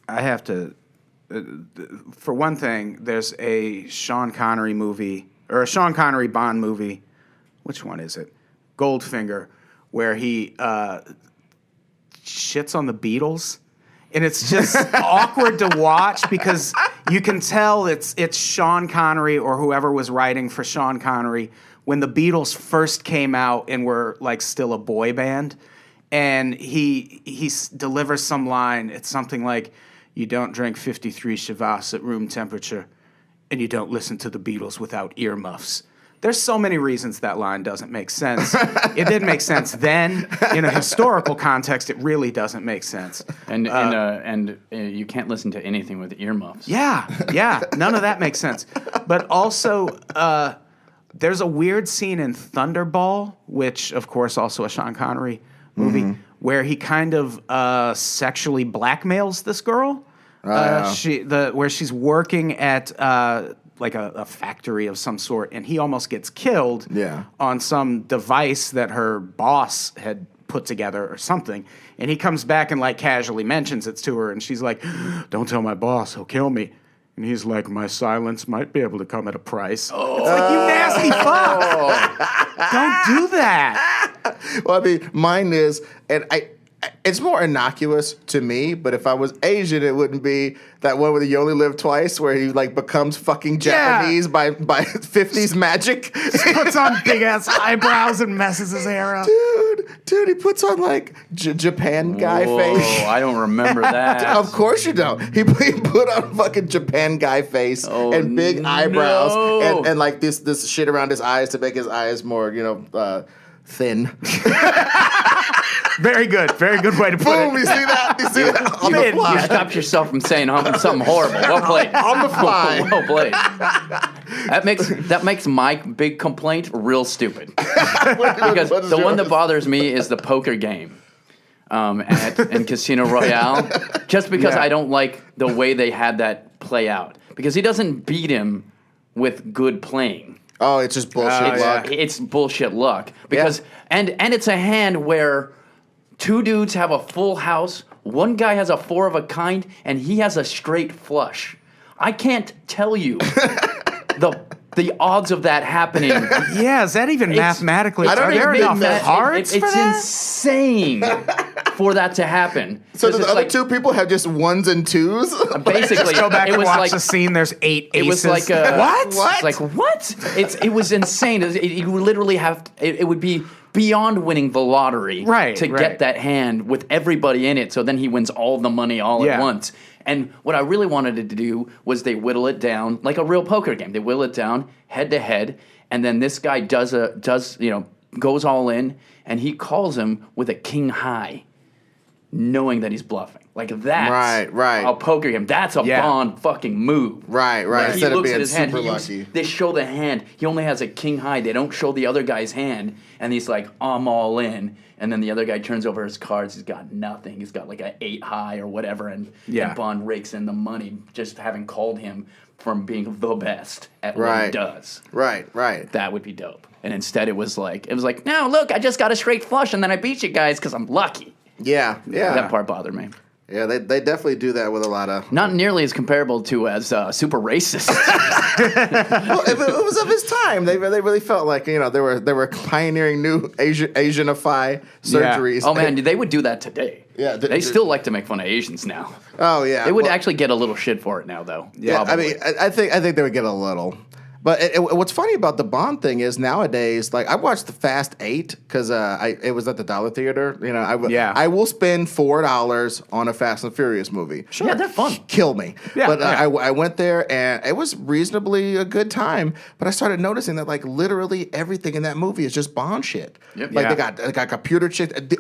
have to. For one thing, there's a Sean Connery movie or a Sean Connery Bond movie. Which one is it? Goldfinger, where he shits on the Beatles. And it's just awkward to watch because you can tell it's Sean Connery or whoever was writing for Sean Connery when the Beatles first came out and were like still a boy band. And he delivers some line. It's something like, "You don't drink 53 Chivas at room temperature, and you don't listen to the Beatles without earmuffs." There's so many reasons that line doesn't make sense. It didn't make sense then. In a historical context, it really doesn't make sense. And you can't listen to anything with earmuffs. Yeah, none of that makes sense. But also, there's a weird scene in Thunderball, which, of course, also a Sean Connery movie, where he kind of sexually blackmails this girl. Where she's working at like a factory of some sort, and he almost gets killed on some device that her boss had put together or something. And he comes back and like casually mentions it to her, and she's like, "Don't tell my boss, he'll kill me." And he's like, "My silence might be able to come at a price." Oh. It's like, you nasty fuck. Don't do that. Well, I mean, mine is, and it's more innocuous to me, but if I was Asian, it wouldn't be that one where you only live twice, where he like becomes fucking Japanese by 50s magic. He puts on big ass eyebrows and messes his hair up. Dude, he puts on like Japan guy face. I don't remember that. Of course you don't. He put on fucking Japan guy face and big eyebrows and like this shit around his eyes to make his eyes more, thin. Very good way to put it. Boom! You see that? On the You fly. stopped yourself from saying something horrible. Well played. On the fly. Well played. That makes my big complaint real stupid. Because the one that bothers me is the poker game in Casino Royale. Just because I don't like the way they had that play out. Because he doesn't beat him with good playing. Oh, it's just bullshit luck. It's bullshit luck. Because and it's a hand where two dudes have a full house, one guy has a 4 of a kind, and he has a straight flush. I can't tell you the odds of that happening. Yeah, is that even mathematically? I don't Are there even enough think that- cards for It's that? insane for that to happen. So 'Cause the it's other like, two people have just 1s and 2s? basically, Go back it and was watch like the scene. There's 8 aces. it was like what? It's like what? It was insane. You would literally have it would be beyond winning the lottery to get that hand with everybody in it. So then he wins all the money all at once. And what I really wanted it to do was they whittle it down like a real poker game. They whittle it down head to head, and then this guy goes all in, and he calls him with a king high, knowing that he's bluffing. Like that's right. a poker game. That's a Bond fucking move. Right. Like, Instead he of looks at being his hand. super lucky. They show the hand. He only has a king high. They don't show the other guy's hand. And he's like, I'm all in. And then the other guy turns over his cards. He's got nothing. He's got like an 8 high or whatever. And Bond rakes in the money just having called him from being the best at what he does. Right. That would be dope. And instead it was like, no, look, I just got a straight flush and then I beat you guys because I'm lucky. Yeah. That part bothered me. Yeah, they definitely do that with a lot of... Not nearly as comparable to as super racist. Well, it was of his time. They really felt like, they were pioneering new Asianify surgeries. Yeah. Oh, man, they would do that today. Yeah, they still like to make fun of Asians now. Oh, yeah. They would actually get a little shit for it now, though. Yeah, probably. I mean, I think they would get a little. But what's funny about the Bond thing is nowadays, like I watched the Fast 8 because it was at the Dollar Theater. You know, I will spend $4 on a Fast and Furious movie. Sure. Yeah, they're fun. Kill me. Yeah, but yeah. I went there and it was reasonably a good time. But I started noticing that like literally everything in that movie is just Bond shit. Yep. Like Yeah. they got computer shit.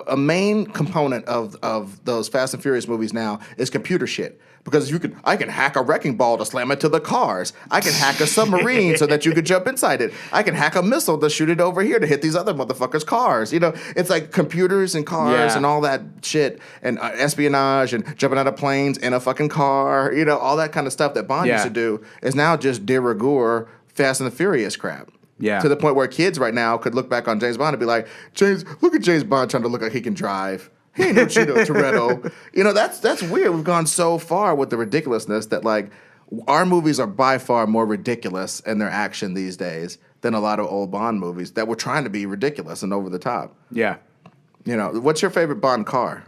A main component of those Fast and Furious movies now is computer shit. Because I can hack a wrecking ball to slam it to the cars. I can hack a submarine so that you could jump inside it. I can hack a missile to shoot it over here to hit these other motherfuckers' cars. You know, it's like computers and cars and all that shit and espionage and jumping out of planes in a fucking car. You know, all that kind of stuff that Bond used to do is now just de rigueur Fast and the Furious crap. Yeah. To the point where kids right now could look back on James Bond and be like, look at James Bond trying to look like he can drive. He ain't no Chino Toretto. You know, that's weird. We've gone so far with the ridiculousness that, like, our movies are by far more ridiculous in their action these days than a lot of old Bond movies that were trying to be ridiculous and over the top. Yeah. You know, what's your favorite Bond car?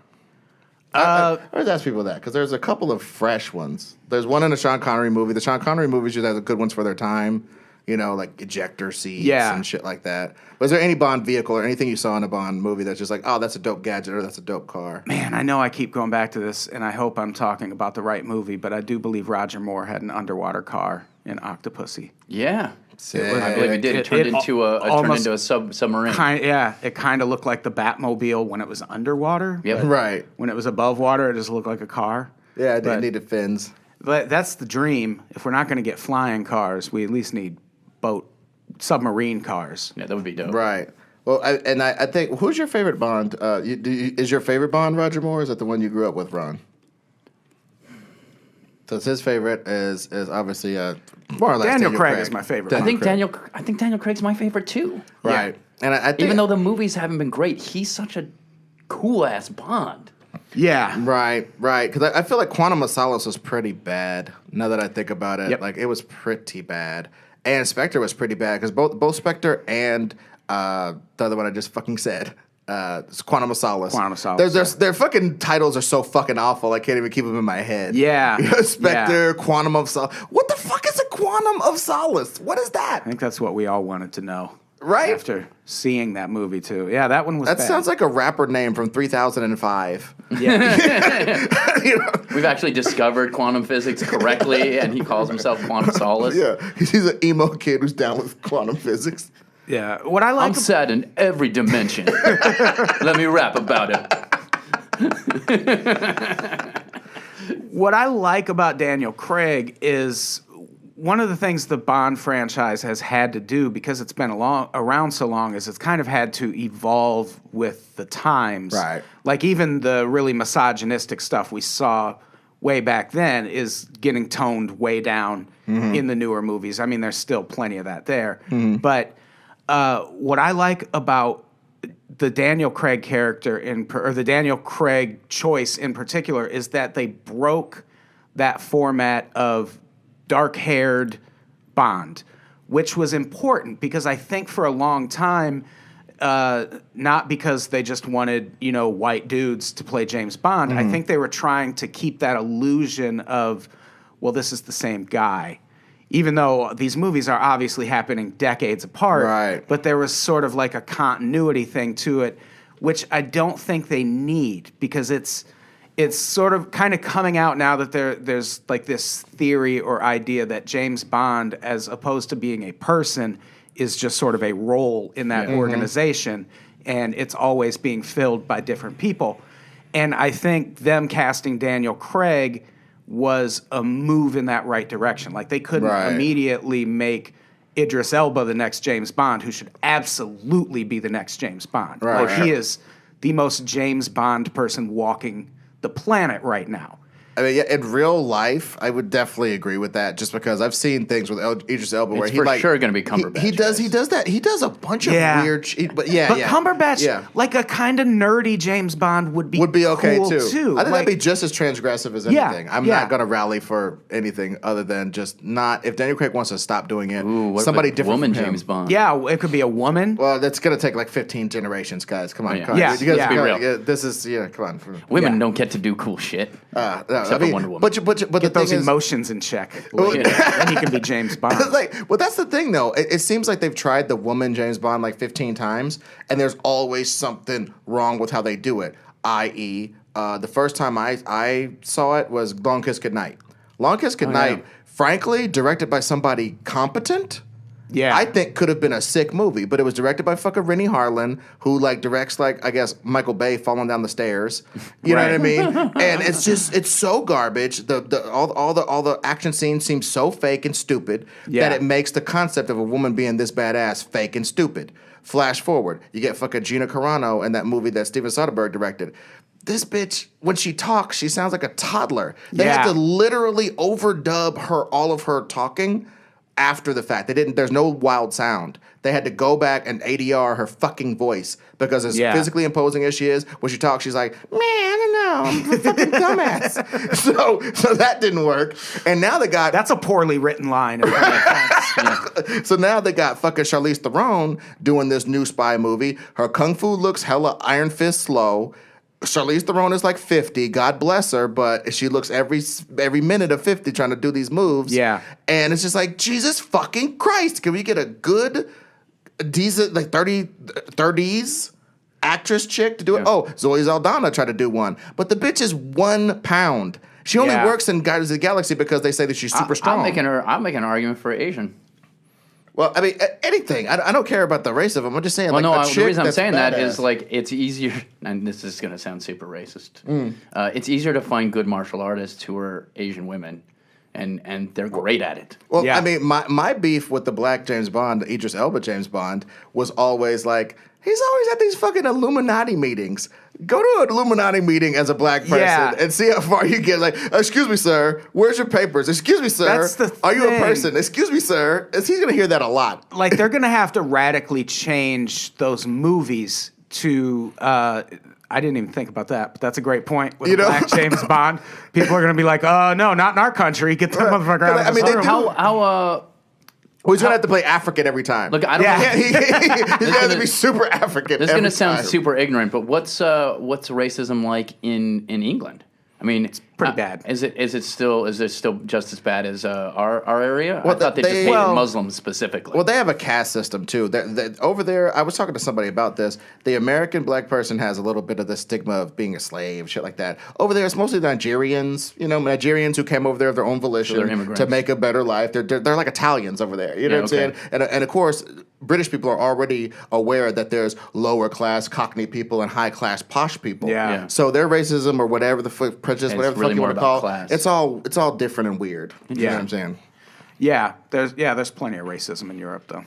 I always ask people that because there's a couple of fresh ones. There's one in the Sean Connery movie. The Sean Connery movies usually have the good ones for their time. You know, like ejector seats and shit like that. Was there any Bond vehicle or anything you saw in a Bond movie that's just like, oh, that's a dope gadget or that's a dope car? Man, I know I keep going back to this, and I hope I'm talking about the right movie, but I do believe Roger Moore had an underwater car in Octopussy. Yeah. Sick. I believe it did. It turned into a submarine. It kind of looked like the Batmobile when it was underwater. Yep. but Right. When it was above water, it just looked like a car. Yeah, it needed fins. But that's the dream. If we're not going to get flying cars, we at least need submarine cars. Yeah, that would be dope. Right. Well, I think, who's your favorite Bond? Is your favorite Bond Roger Moore? Or is it the one you grew up with, Ron? So his favorite is obviously more or less Daniel Craig is my favorite. I think Daniel Craig's my favorite too. Right. And I think, even though the movies haven't been great, he's such a cool ass Bond. Yeah. Right. Because I feel like Quantum of Solace was pretty bad. Now that I think about it, like it was pretty bad. And Spectre was pretty bad because both Spectre and the other one I just fucking said, it's Quantum of Solace. Quantum of Solace. Their fucking titles are so fucking awful. I can't even keep them in my head. Yeah. You know, Spectre, Quantum of Solace. What the fuck is a Quantum of Solace? What is that? I think that's what we all wanted to know. Right? After seeing that movie, too. Yeah, that one was That bad. sounds like a rapper name from 3005. Yeah. You know? We've actually discovered quantum physics correctly, and he calls himself Quantum Solace. Yeah. He's an emo kid who's down with quantum physics. Yeah. What I like I'm sad in every dimension. Let me rap about it. What I like about Daniel Craig is one of the things the Bond franchise has had to do, because it's been around so long, is it's kind of had to evolve with the times. Right. Like even the really misogynistic stuff we saw way back then is getting toned way down in the newer movies. I mean, there's still plenty of that there. But what I like about the Daniel Craig character or the Daniel Craig choice in particular is that they broke that format of dark-haired Bond, which was important because I think for a long time, not because they just wanted, white dudes to play James Bond. I think they were trying to keep that illusion of, well, this is the same guy. Even though these movies are obviously happening decades apart, Right. but there was sort of like a continuity thing to it, which I don't think they need because it's sort of kind of coming out now that there's like this theory or idea that James Bond, as opposed to being a person, is just sort of a role in that organization, and it's always being filled by different people. And I think them casting Daniel Craig was a move in that right direction. Like they couldn't immediately make Idris Elba the next James Bond, who should absolutely be the next James Bond. Right. Like he is the most James Bond person walking the planet right now. I mean, yeah, in real life, I would definitely agree with that. Just because I've seen things with Idris Elba where It's he for like sure going to be Cumberbatch. He does that. He does a bunch of weird. But Cumberbatch, like a kind of nerdy James Bond, would be okay cool too. I think that'd be just as transgressive as anything. I'm not going to rally for anything other than just not. If Daniel Craig wants to stop doing it, what somebody if a different woman from him. James Bond. Yeah, it could be a woman. Well, that's going to take like 15 generations, guys. Come on, Yeah. come on. Yeah, You guys yeah. gotta- Be real. This is come on. Women don't get to do cool shit. No, Except for Wonder Woman. But the Get those thing is, emotions in check. Then he can be James Bond. well, that's the thing, though. It seems like they've tried the woman James Bond like 15 times, and there's always something wrong with how they do it. I.e., the first time I saw it was Long Kiss Goodnight. Long Kiss Goodnight, frankly, directed by somebody competent. Yeah. I think could have been a sick movie, but it was directed by fucking Rennie Harlan, who like directs like I guess Michael Bay falling down the stairs. You know what I mean? And it's so garbage. All the action scenes seem so fake and stupid that it makes the concept of a woman being this badass fake and stupid. Flash forward, you get fucking Gina Carano in that movie that Steven Soderbergh directed. This bitch, when she talks, she sounds like a toddler. They had to literally overdub all of her talking after the fact. There's no wild sound. They had to go back and ADR her fucking voice because as physically imposing as she is, when she talks, she's like, man, I don't know, I'm a fucking dumbass. So that didn't work. And now they got... That's a poorly written line. So now they got fucking Charlize Theron doing this new spy movie. Her kung fu looks hella Iron Fist slow. Charlize Theron is like 50, God bless her, but she looks every minute of 50 trying to do these moves. Yeah. And it's just like, Jesus fucking Christ, can we get a good, decent, like 30s actress chick to do it? Yeah. Oh, Zoe Saldana tried to do one. But the bitch is 1 pound. She only works in Guardians of the Galaxy because they say that she's super strong. I'm making an argument for Asian. Well, I mean, anything. I don't care about the race of them. I'm just saying, Well, like, no, the reason I'm saying that badass. is like it's easier, and this is going to sound super racist. It's easier to find good martial artists who are Asian women, and they're great at it. Well, I mean, my beef with the black James Bond, the Idris Elba James Bond, was always like, he's always at these fucking Illuminati meetings. Go to an Illuminati meeting as a black person and see how far you get. Like, excuse me, sir, where's your papers? Excuse me, sir, That's the are you a thing. person? Excuse me, sir. He's going to hear that a lot. Like, they're going to have to radically change those movies to... I didn't even think about that, but that's a great point. With black James Bond, people are going to be like, no, not in our country. Get that motherfucker out of this room. He's going to have to play African every time. Look, I don't know. He's going to have to be super African. This is going to sound super ignorant, but what's racism like in England? I mean, it's pretty bad. Is it still just as bad as our area? Well, I thought they just hated Muslims specifically. Well, they have a caste system too. Over there, I was talking to somebody about this. The American black person has a little bit of the stigma of being a slave, shit like that. Over there, it's mostly Nigerians. Nigerians who came over there of their own volition to make a better life. They're like Italians over there. You know what I'm saying? And of course, British people are already aware that there's lower class Cockney people and high class posh people. Yeah. So their racism or whatever the prejudice, whatever the fuck you want to call class. it's all different and weird. You know what I'm saying? Yeah, there's plenty of racism in Europe, though.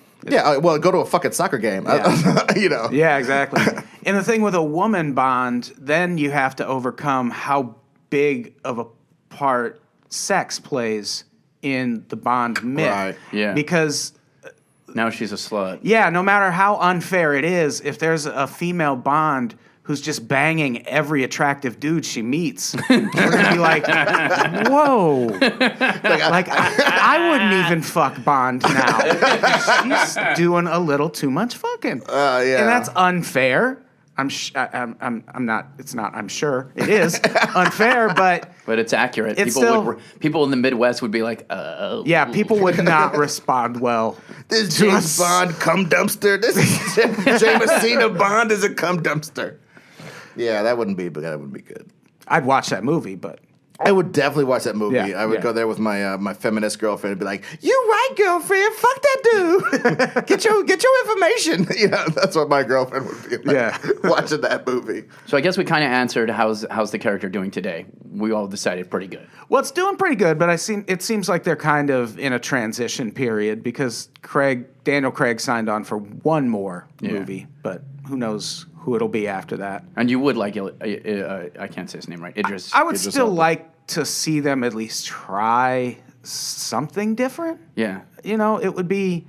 Well, go to a fucking soccer game. Yeah. Yeah, exactly. And the thing with a woman Bond, then you have to overcome how big of a part sex plays in the Bond myth. Right. Yeah. Because... now she's a slut. Yeah, no matter how unfair it is, if there's a female Bond who's just banging every attractive dude she meets, we're gonna be like, whoa. Like I wouldn't even fuck Bond now. She's doing a little too much fucking. Yeah. And that's unfair. I'm not. It's not. I'm sure it is unfair, but it's accurate. It's people in the Midwest would be like, oh. Yeah, people would not respond well. This James Bond cum dumpster. This is Jamesina Bond is a cum dumpster. Yeah, that wouldn't be good. I'd watch that movie, but I would definitely watch that movie. Yeah, I would go there with my my feminist girlfriend and be like, "You right, girlfriend? Fuck that dude. get your information." That's what my girlfriend would be like, watching that movie. So I guess we kind of answered how's the character doing today. We all decided pretty good. Well, it's doing pretty good, but it seems like they're kind of in a transition period because Daniel Craig signed on for one more movie, but who knows who it'll be after that. And you would like, I can't say his name right, Idris. I would Idris still Elba. like to see them at least try something different. Yeah. It would be,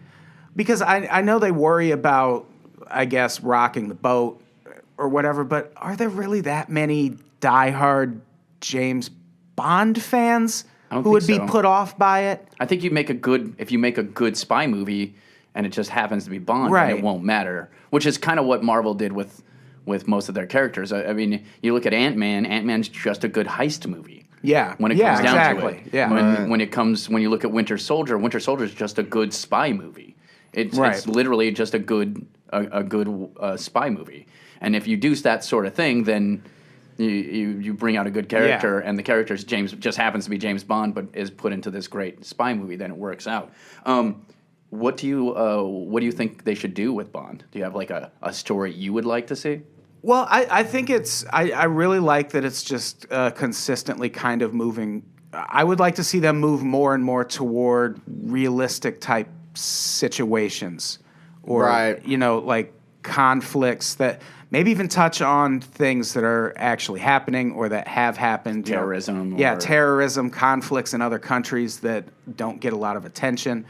because I know they worry about, I guess, rocking the boat or whatever, but are there really that many diehard James Bond fans who would be put off by it? I think if you make a good spy movie and it just happens to be Bond, right, then it won't matter, which is kind of what Marvel did with most of their characters. I mean, you look at Ant-Man. Ant-Man's just a good heist movie. Yeah. When it Yeah, comes down exactly. to it. Yeah. When you look at Winter Soldier is just a good spy movie. It's literally just a good spy movie. And if you do that sort of thing, then you bring out a good character, and the character just happens to be James Bond, but is put into this great spy movie. Then it works out. What do you think they should do with Bond? Do you have like a story you would like to see? Well, I think I really like that it's just consistently kind of moving. I would like to see them move more and more toward realistic type situations, or like conflicts that maybe even touch on things that are actually happening or that have happened. Terrorism. Terrorism, conflicts in other countries that don't get a lot of attention.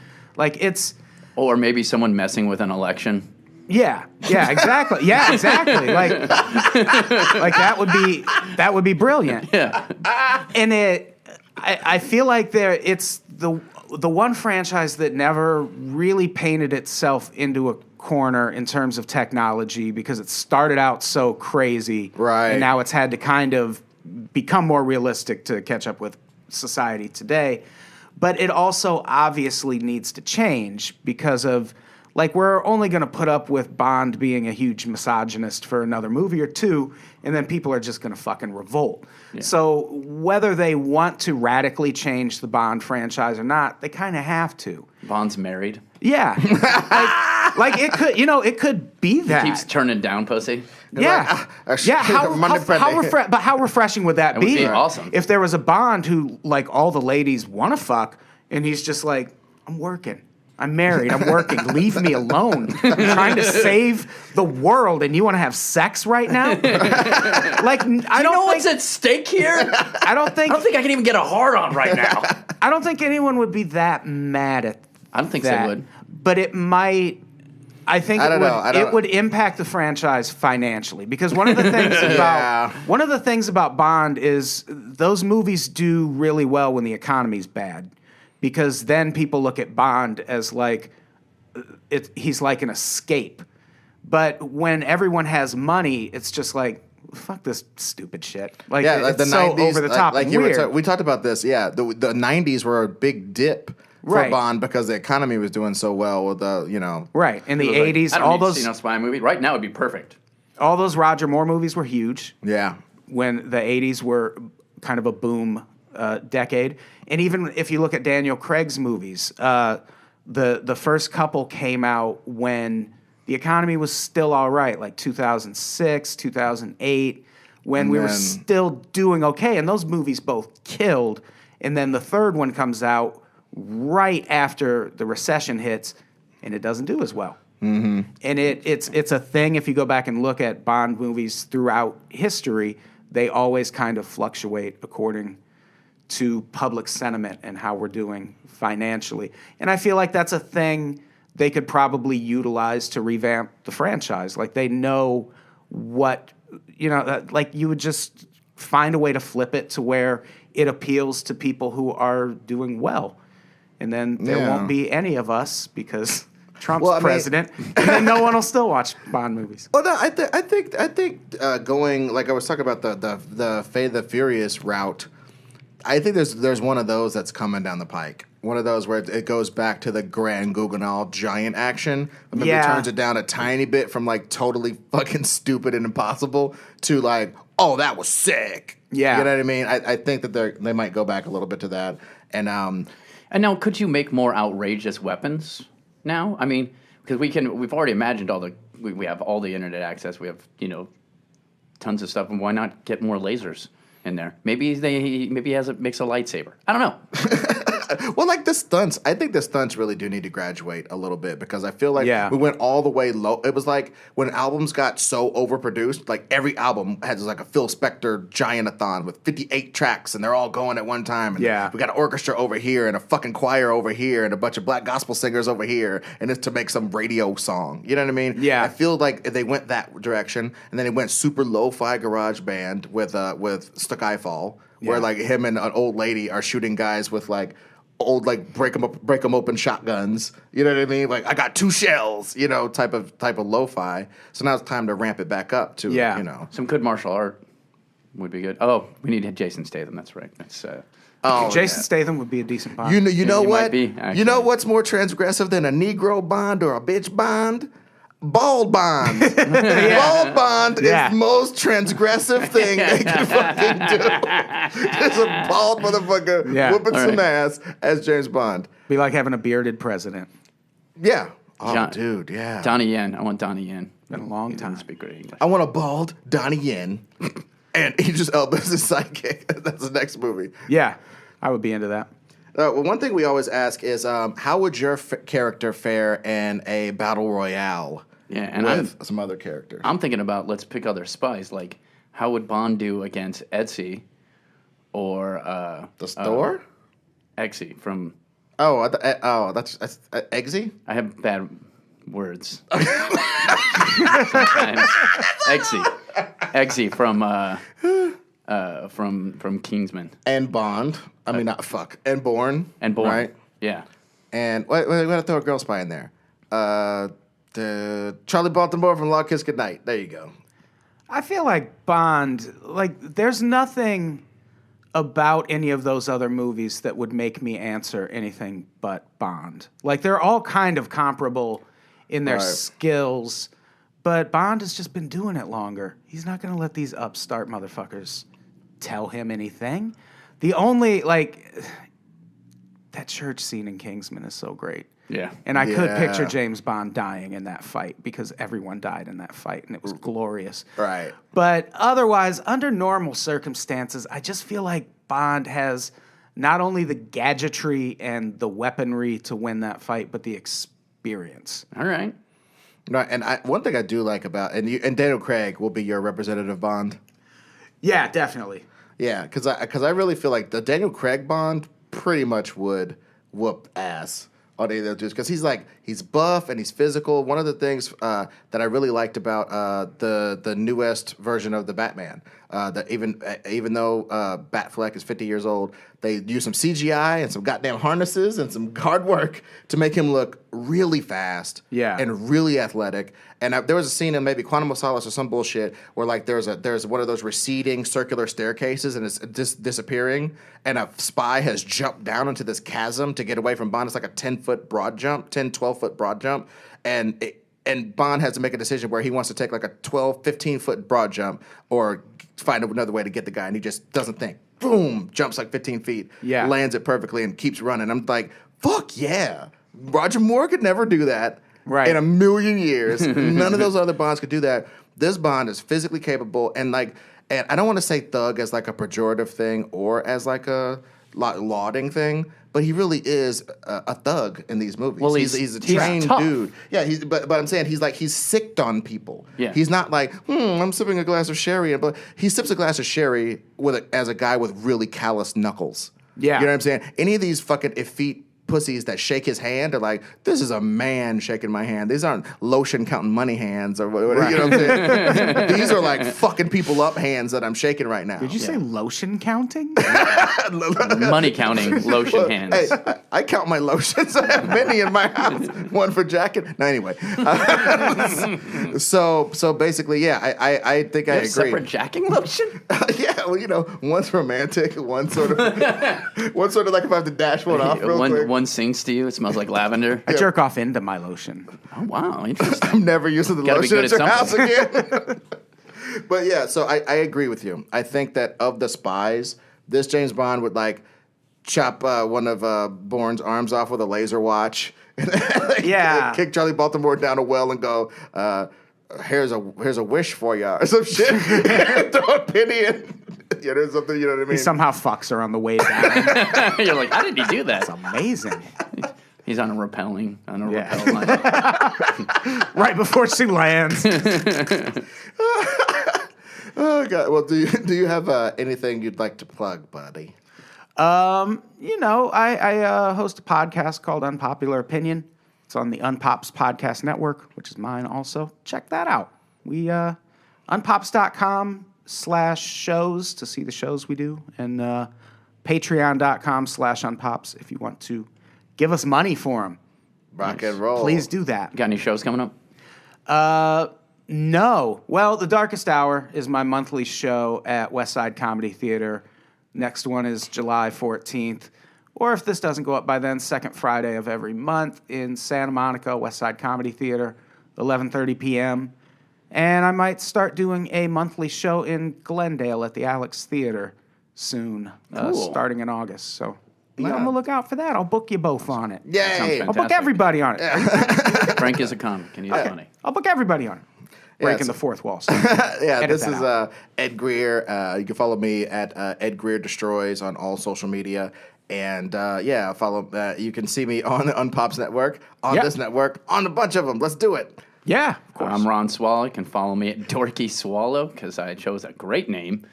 Or maybe someone messing with an election. Yeah, exactly. Yeah, exactly. Like that would be brilliant. Yeah. And I feel like it's the one franchise that never really painted itself into a corner in terms of technology, because it started out so crazy, right? And now it's had to kind of become more realistic to catch up with society today. But it also obviously needs to change because of, like, we're only going to put up with Bond being a huge misogynist for another movie or two, and then people are just going to fucking revolt. Yeah. So whether they want to radically change the Bond franchise or not, they kind of have to. Bond's married. Yeah. like it could, it could be that. He keeps turning down pussy. Yeah. How refreshing would that be? Would be awesome. If there was a Bond who, like, all the ladies want to fuck, and he's just like, I'm working. I'm married. I'm working. Leave me alone. I'm trying to save the world, and you want to have sex right now? Like, I don't know what's at stake here. I don't think I can even get a hard on right now. I don't think anyone would be that mad at. I don't think that, they would. But it might. I think it would impact the franchise financially, because one of the things about Bond is those movies do really well when the economy's bad. Because then people look at Bond as like he's like an escape. But when everyone has money, it's just like, fuck this stupid shit. Like, it's the so 90s, over the top and weird. We talked about this. Yeah, the 90s were a big dip for Bond because the economy was doing so well with Right. In the 80s, all those spy movie right now would be perfect. All those Roger Moore movies were huge. Yeah. When the 80s were kind of a boom decade. And even if you look at Daniel Craig's movies, the first couple came out when the economy was still all right, like 2006, 2008, when we were still doing okay. And those movies both killed. And then the third one comes out right after the recession hits, and it doesn't do as well. Mm-hmm. And it's a thing. If you go back and look at Bond movies throughout history, they always kind of fluctuate according to public sentiment and how we're doing financially. And I feel like that's a thing they could probably utilize to revamp the franchise. Like, they know what, like, you would just find a way to flip it to where it appeals to people who are doing well. And then there won't be any of us because Trump's president, and then no one will still watch Bond movies. Well, no, I think going, like I was talking about the Fate the Furious route, I think there's one of those that's coming down the pike. One of those where it goes back to the Grand Guignol giant action. Maybe it turns it down a tiny bit from like totally fucking stupid and impossible to like, oh, that was sick. Yeah. You know what I mean? I think that they might go back a little bit to that. And now, could you make more outrageous weapons now? I mean, because we've already imagined we have all the internet access. We have, tons of stuff. And why not get more lasers in there? Maybe he makes a lightsaber. I don't know. Well, like the stunts, I think the stunts really do need to graduate a little bit, because I feel like we went all the way low. It was like when albums got so overproduced, like every album has like a Phil Spector giant-a-thon with 58 tracks, and they're all going at one time. And we got an orchestra over here and a fucking choir over here and a bunch of black gospel singers over here, and it's to make some radio song. You know what I mean? Yeah. I feel like they went that direction, and then it went super lo-fi garage band with Skyfall, where like him and an old lady are shooting guys with like old, like break them open shotguns. You know what I mean? Like, I got 2 shells. Type of lo-fi. So now it's time to ramp it back up to some good martial art. would be good. Oh, we need Jason Statham. That's right. That's Jason Statham would be a decent Bond. You know he what? might be, You know actually. what's more transgressive than a Negro Bond or a bitch Bond? Bald Bond. Bald Bond is the most transgressive thing they can fucking do. Just a bald motherfucker whooping some ass as James Bond. Be like having a bearded president. Yeah. Oh, John- dude, yeah. Donnie Yen. I want Donnie Yen. Been a long He time. doesn't speak great English. I want a bald Donnie Yen. And Idris Elba's his sidekick. That's the next movie. Yeah, I would be into that. Well, one thing we always ask is, how would your character fare in a battle royale? Yeah, and with some other characters. I'm thinking about let's pick other spies. Like, how would Bond do against Etsy or the store? Eggsy from? That's Eggsy. I have bad words. Sometimes. Eggsy from Kingsman And Bond. I mean, not fuck. And Bourne. and Bourne. Right. Yeah. And wait, we gotta throw a girl spy in there. The Charlie Baltimore from Law Kiss Goodnight. There you go. I feel like Bond, there's nothing about any of those other movies that would make me answer anything but Bond. Like, they're all kind of comparable in their skills, but Bond has just been doing it longer. He's not going to let these upstart motherfuckers tell him anything. The only, that church scene in Kingsman is so great. Yeah. And I could Yeah. picture James Bond dying in that fight because everyone died in that fight, and it was glorious. Right. But otherwise, under normal circumstances, I just feel like Bond has not only the gadgetry and the weaponry to win that fight, but the experience. All right. Right. And one thing I do like about and Daniel Craig will be your representative Bond. Yeah, definitely. Yeah, because I really feel like the Daniel Craig Bond pretty much would whoop ass on any of those dudes because he's buff and he's physical. One of the things that I really liked about the newest version of the Batman, that even though Batfleck is 50 years old, they use some CGI and some goddamn harnesses and some hard work to make him look really fast and really athletic. And there was a scene in maybe Quantum of Solace or some bullshit where there's one of those receding circular staircases and it's disappearing, and a spy has jumped down into this chasm to get away from Bond. It's like a 10-foot broad jump, 12-foot broad jump, and Bond has to make a decision where he wants to take like a 12, 15-foot broad jump or find another way to get the guy, and he just doesn't think. Boom, jumps like 15 feet, lands it perfectly, and keeps running. I'm like, fuck yeah. Roger Moore could never do that. Right. In a million years. None of those other Bonds could do that. This Bond is physically capable, and I don't want to say thug as like a pejorative thing or as like a lauding thing, but he really is a thug in these movies. Well, he's a trained tough. dude. Yeah, but I'm saying he's sicked on people. Yeah. He's not like, I'm sipping a glass of sherry, but he sips a glass of sherry as a guy with really calloused knuckles. Yeah. You know what I'm saying? Any of these fucking effete pussies that shake his hand are like, this is a man shaking my hand. These aren't lotion counting money hands or whatever. Right. You know what I'm saying? These are like fucking people up hands that I'm shaking right now. Did you say lotion counting? Money counting lotion hands. Hey, I count my lotions. I have many in my house. One for jacket. No, anyway. So basically, yeah, I think I agree. Separate jacking lotion? Yeah, well, one's romantic, one sort of like if I have to dash one off real quick. One sings to you. It smells like lavender. I jerk off into my lotion. Oh, wow. Interesting. I'm never using the Gotta be lotion good at your at house again. But yeah, so I agree with you. I think that of the spies, this James Bond would chop one of Bourne's arms off with a laser watch. Yeah. Kick Charlie Baltimore down a well and go, here's a wish for you or some shit. Throw a penny in. Yeah, there's something, you know what I mean? He somehow fucks her on the way down. You're like, how did he do that? It's amazing. He's on a rappel line. Right before she lands. Oh God! Well, do you have anything you'd like to plug, buddy? I host a podcast called Unpopular Opinion. It's on the Unpops Podcast Network, which is mine also. Check that out. We unpops.com/shows to see the shows we do, and patreon.com/unpops if you want to give us money for them. Rock and roll. Please do that. Got any shows coming up? No. Well, The Darkest Hour is my monthly show at West Side Comedy Theater. Next one is July 14th. Or if this doesn't go up by then, second Friday of every month in Santa Monica, West Side Comedy Theater, 11:30 p.m. And I might start doing a monthly show in Glendale at the Alex Theater soon, starting in August. So be on the lookout for that. I'll book you both on it. Yay! I'll book everybody on it. Frank is a comic and he's funny. I'll book everybody on it. Breaking the fourth wall. So Yeah, edit this that is out. Ed Greer. You can follow me at Ed Greer Destroys on all social media. And follow. You can see me on the Unpops Network, on this network, on a bunch of them. Let's do it. Yeah, of course. I'm Ron Swallow. You can follow me at Dorky Swallow because I chose a great name.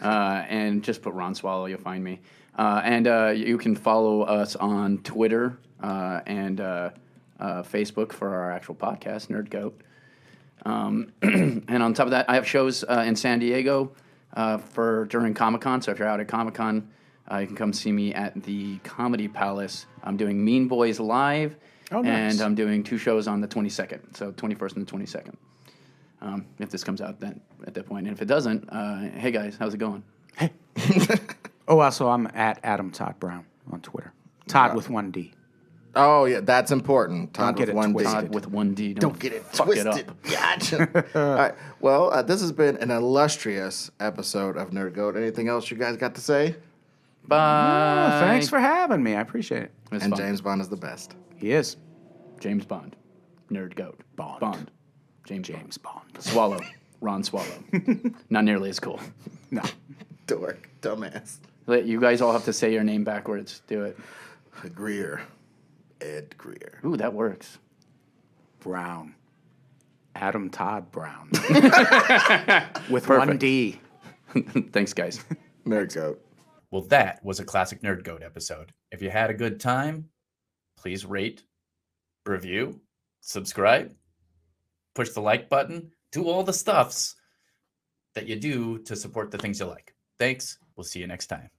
And just put Ron Swallow, you'll find me. And you can follow us on Twitter and Facebook for our actual podcast, Nerd Goat. And on top of that, I have shows in San Diego during Comic-Con. So if you're out at Comic-Con, you can come see me at the Comedy Palace. I'm doing Mean Boys Live. Oh, nice. And I'm doing 2 shows on the 22nd, so 21st and the 22nd. If this comes out then at that point. And if it doesn't, hey guys, how's it going? Oh, also, I'm at Adam Todd Brown on Twitter. Todd with 1D. Oh yeah, that's important. Todd Don't get with it one D. twisted. Todd with 1D. Don't get it fuck twisted. it up. Gotcha. All right. Well, this has been an illustrious episode of Nerd Goat. Anything else you guys got to say? Bye. Oh, thanks for having me. I appreciate it. It's And fun. James Bond is the best. He is. James Bond. Nerd Goat. Bond. James Bond. Swallow. Ron Swallow. Not nearly as cool. No. Dork. Dumbass. You guys all have to say your name backwards. Do it. Greer. Ed Greer. Ooh, that works. Brown. Adam Todd Brown. With Perfect. 1D. Thanks, guys. Nerd Goat. Well, that was a classic Nerd Goat episode. If you had a good time, please rate, review, subscribe, push the like button, do all the stuffs that you do to support the things you like. Thanks. We'll see you next time.